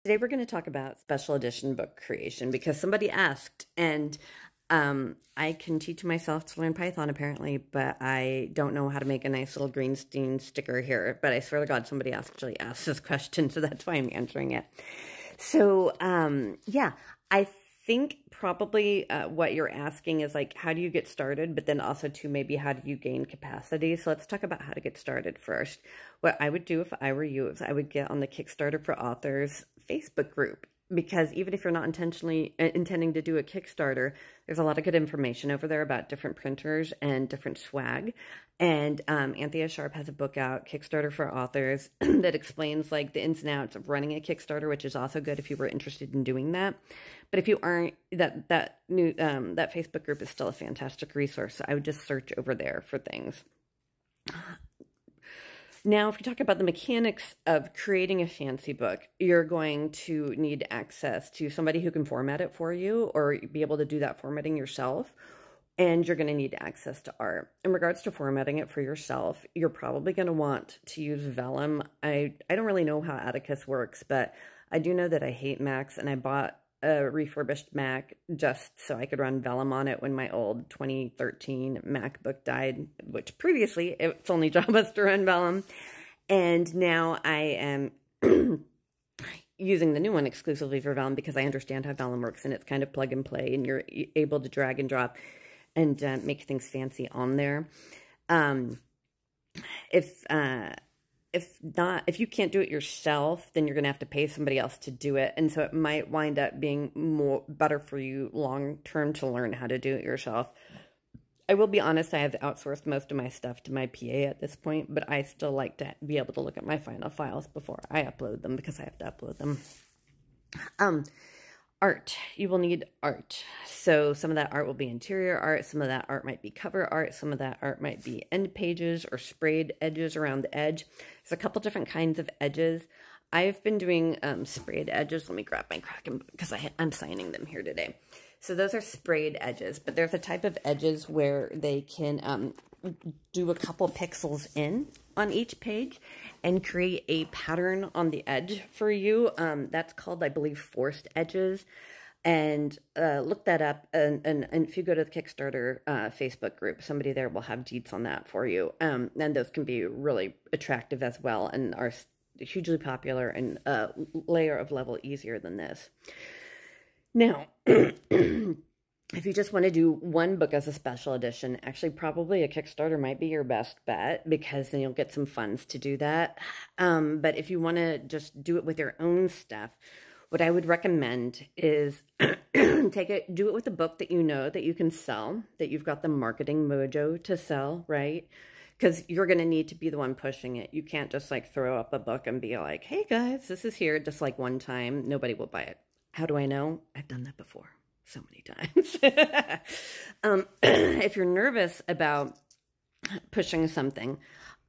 Today we're going to talk about special edition book creation because somebody asked, and I can teach myself to learn Python apparently, but I don't know how to make a nice little Greenstein sticker here. But I swear to God, somebody actually asked this question, so that's why I'm answering it. So yeah, I think probably what you're asking is like, how do you get started? But then also too, maybe how do you gain capacity? So let's talk about how to get started first. What I would do if I were you is I would get on the Kickstarter for Authors Facebook group, because even if you're not intentionally intending to do a Kickstarter, there's a lot of good information over there about different printers and different swag. And Anthea Sharp has a book out, Kickstarter for Authors, that explains like the ins and outs of running a Kickstarter, which is also good if you were interested in doing that. But if you aren't, that Facebook group is still a fantastic resource. So I would just search over there for things. Now, if you talk about the mechanics of creating a fancy book, you're going to need access to somebody who can format it for you or be able to do that formatting yourself. And you're going to need access to art. In regards to formatting it for yourself, you're probably going to want to use Vellum. I don't really know how Atticus works, but I do know that I hate Macs, and I bought a refurbished Mac just so I could run Vellum on it when my old 2013 MacBook died, which previously it's only job us to run Vellum. And now I am using the new one exclusively for Vellum because I understand how Vellum works, and it's kind of plug and play, and you're able to drag and drop and make things fancy on there. If you can't do it yourself, then you're going to have to pay somebody else to do it. And so it might wind up being better for you long term to learn how to do it yourself. I will be honest, I have outsourced most of my stuff to my PA at this point, but I still like to be able to look at my final files before I upload them because I have to upload them. Art. You will need art. So some of that art will be interior art. Some of that art might be cover art. Some of that art might be end pages or sprayed edges around the edge. There's a couple different kinds of edges. I've been doing sprayed edges. Let me grab my Kraken because I'm signing them here today. So those are sprayed edges, but there's a type of edges where they can do a couple pixels in on each page and create a pattern on the edge for you. That's called, I believe, forced edges. And look that up. And if you go to the Kickstarter Facebook group, somebody there will have deets on that for you. And those can be really attractive as well and are hugely popular and a layer of level easier than this. Now, if you just want to do one book as a special edition, actually probably a Kickstarter might be your best bet because then you'll get some funds to do that. But if you want to just do it with your own stuff, what I would recommend is do it with a book that you know that you can sell, that you've got the marketing mojo to sell, right? Because you're going to need to be the one pushing it. You can't just like throw up a book and be like, hey guys, this is here, just like one time. Nobody will buy it. How do I know? I've done that before so many times. If you're nervous about pushing something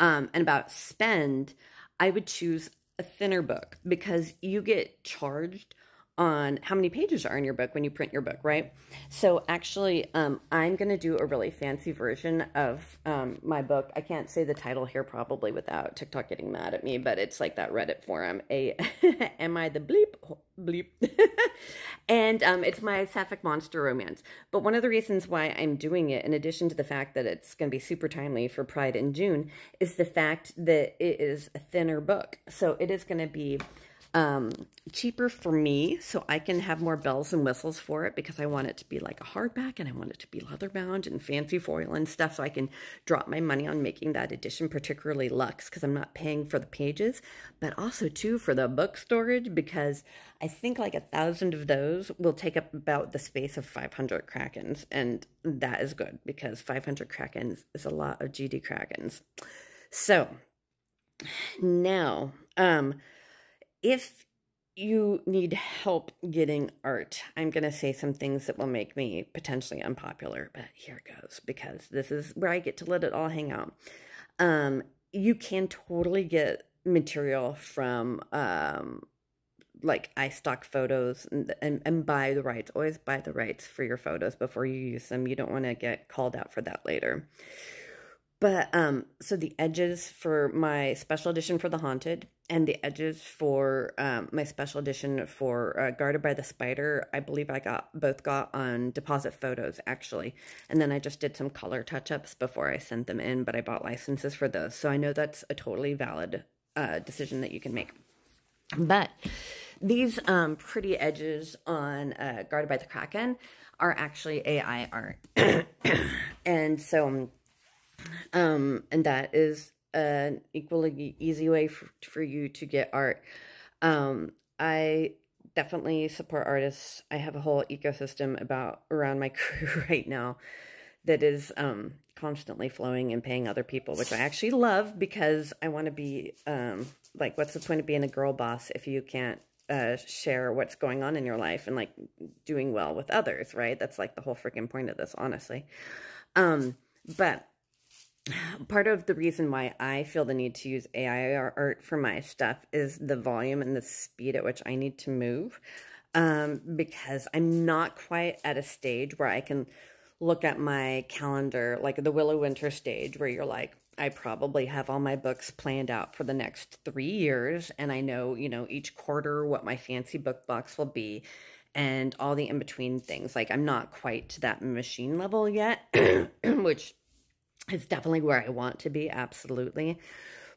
and about spend, I would choose a thinner book because you get charged on how many pages are in your book when you print your book, right? So actually, I'm going to do a really fancy version of my book. I can't say the title here probably without TikTok getting mad at me, but it's like that Reddit forum, Am I the Bleep? Bleep. And it's my Sapphic Monster romance. But one of the reasons why I'm doing it, in addition to the fact that it's going to be super timely for Pride in June, is the fact that it is a thinner book. So it is going to be cheaper for me, so I can have more bells and whistles for it because I want it to be like a hardback and I want it to be leather bound and fancy foil and stuff, so I can drop my money on making that edition particularly luxe because I'm not paying for the pages, but also too for the book storage because I think like 1,000 of those will take up about the space of 500 Krakens, and that is good because 500 Krakens is a lot of GD Krakens. So now, if you need help getting art, I'm going to say some things that will make me potentially unpopular, but here it goes because this is where I get to let it all hang out. You can totally get material from like iStock photos and buy the rights. Always buy the rights for your photos before you use them. You don't want to get called out for that later. But so the edges for my special edition for The Haunted and the edges for my special edition for Guarded by the Spider, I believe I both got on Deposit Photos, actually. And then I just did some color touch-ups before I sent them in, but I bought licenses for those. So I know that's a totally valid decision that you can make. But these pretty edges on Guarded by the Kraken are actually AI art. And so... and that is an equally easy way for you to get art. I definitely support artists. I have a whole ecosystem around my crew right now that is constantly flowing and paying other people, which I actually love, because I want to be like, what's the point of being a girl boss if you can't share what's going on in your life and like doing well with others, right? That's like the whole freaking point of this, honestly. But part of the reason why I feel the need to use AI art for my stuff is the volume and the speed at which I need to move, because I'm not quite at a stage where I can look at my calendar, like the Willow Winter stage, where you're like, I probably have all my books planned out for the next 3 years, and I know, you know, each quarter what my fancy book box will be, and all the in-between things. Like, I'm not quite to that machine level yet, which... it's definitely where I want to be, absolutely.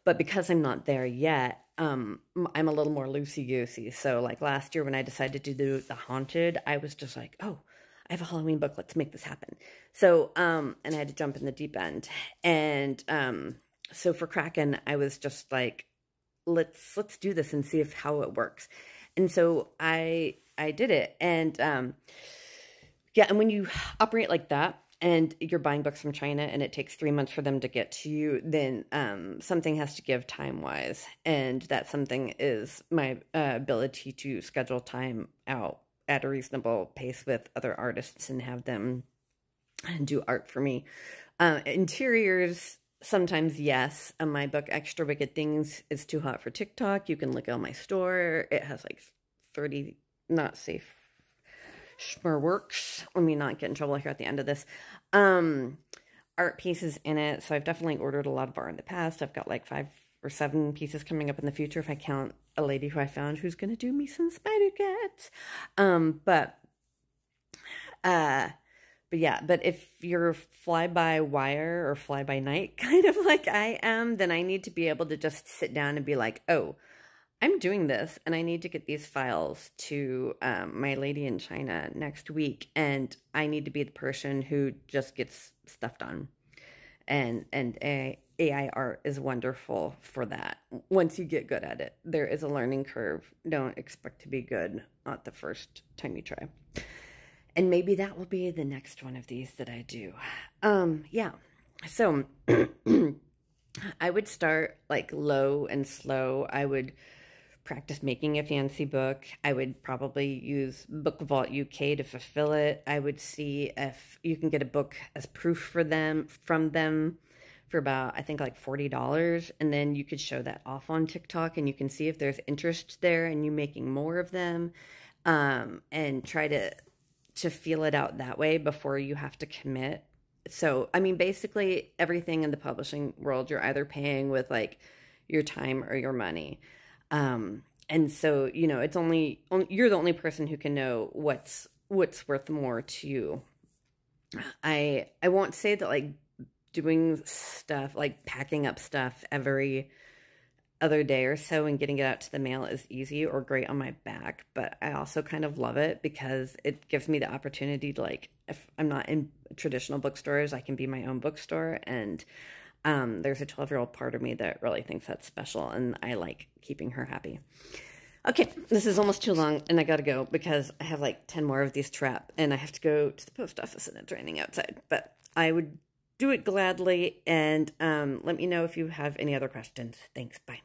But because I'm not there yet, I'm a little more loosey-goosey. So, like, last year when I decided to do The Haunted, I was just like, oh, I have a Halloween book. Let's make this happen. So, and I had to jump in the deep end. And so for Kraken, I was just like, let's do this and see how it works. And so I did it. And yeah, and when you operate like that, and you're buying books from China and it takes 3 months for them to get to you, then something has to give time-wise. And that something is my ability to schedule time out at a reasonable pace with other artists and have them do art for me. Interiors, sometimes yes. My book, Extra Wicked Things, is too hot for TikTok. You can look at my store. It has like 30 not safe Schmerworks. Let me not get in trouble here at the end of this. Art pieces in it. So I've definitely ordered a lot of art in the past. I've got like 5 or 7 pieces coming up in the future if I count a lady who I found who's going to do me some spider cats. But yeah, but if you're fly-by-wire or fly-by-night kind of like I am, then I need to be able to just sit down and be like, oh, I'm doing this, and I need to get these files to my lady in China next week, and I need to be the person who just gets stuff done. And AI art is wonderful for that. Once you get good at it, there is a learning curve. Don't expect to be good at the first time you try. And maybe that will be the next one of these that I do. Yeah. So I would start like low and slow. I would practice making a fancy book. I would probably use Book Vault UK to fulfill it. I would see if you can get a book as proof from them for about, I think, like $40. And then you could show that off on TikTok and you can see if there's interest there and you making more of them, and try to feel it out that way before you have to commit. So, I mean, basically everything in the publishing world, you're either paying with like your time or your money. And so, you know, it's only you're the only person who can know what's worth more to you. I won't say that like doing stuff, like packing up stuff every other day or so and getting it out to the mail is easy or great on my back, but I also kind of love it because it gives me the opportunity to, like, if I'm not in traditional bookstores, I can be my own bookstore. And there's a 12-year-old part of me that really thinks that's special, and I like keeping her happy. Okay, this is almost too long, and I gotta go because I have like 10 more of these to wrap, and I have to go to the post office, and it's raining outside. But I would do it gladly, and let me know if you have any other questions. Thanks, bye.